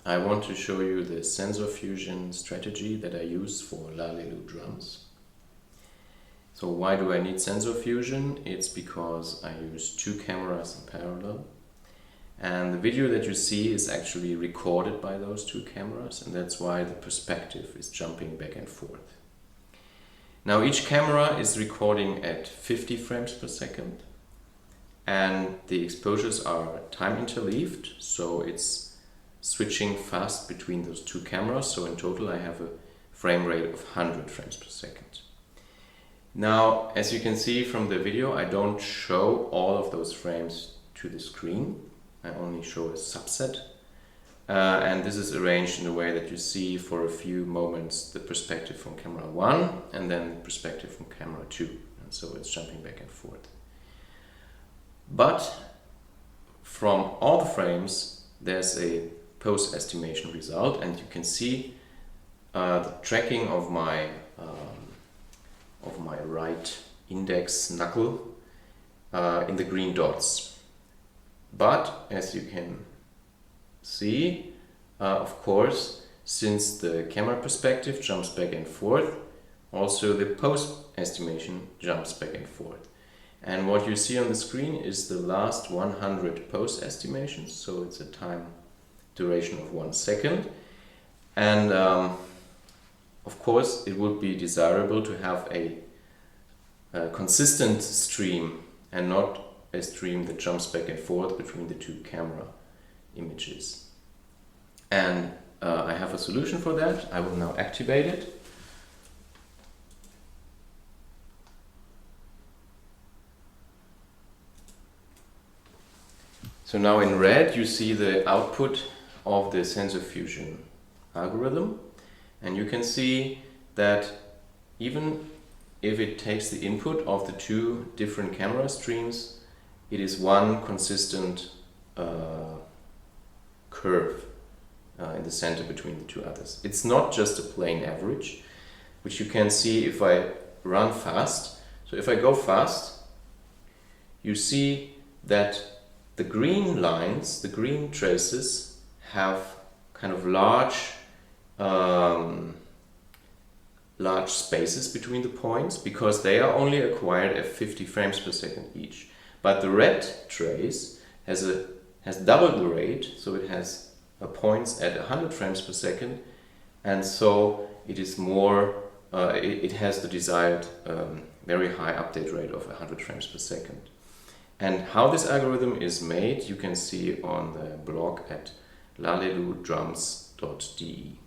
I want to show you the sensor fusion strategy that I use for lalelu drums. So why do I need sensor fusion? It's because I use two cameras in parallel, and the video that you see is actually recorded by those two cameras, and that's why the perspective is jumping back and forth. Now each camera is recording at 50 frames per second, and the exposures are time interleaved, so it's switching fast between those two cameras. So in total I have a frame rate of 100 frames per second. Now, as you can see from the video, I don't show all of those frames to the screen. I only show a subset. And this is arranged in a way that you see for a few moments the perspective from camera 1 and then the perspective from camera 2. And so it's jumping back and forth. But from all the frames, there's a post-estimation result, and you can see the tracking of my right index knuckle in the green dots. But as you can see, of course, since the camera perspective jumps back and forth, also the post-estimation jumps back and forth. And what you see on the screen is the last 100 post-estimations, so it's a time duration of 1 second. And of course it would be desirable to have a consistent stream and not a stream that jumps back and forth between the two camera images. And I have a solution for that. I will now activate it. So now in red you see the output of the sensor fusion algorithm, and you can see that even if it takes the input of the two different camera streams, it is one consistent curve in the center between the two others. It's not just a plain average, which you can see if I run fast. So if I go fast, you see that the green lines, the green traces, have kind of large spaces between the points because they are only acquired at 50 frames per second each. But the red trace has double the rate, so it has points at 100 frames per second, and so it is more. It has the desired very high update rate of 100 frames per second. And how this algorithm is made, you can see on the blog at laleludrums.de.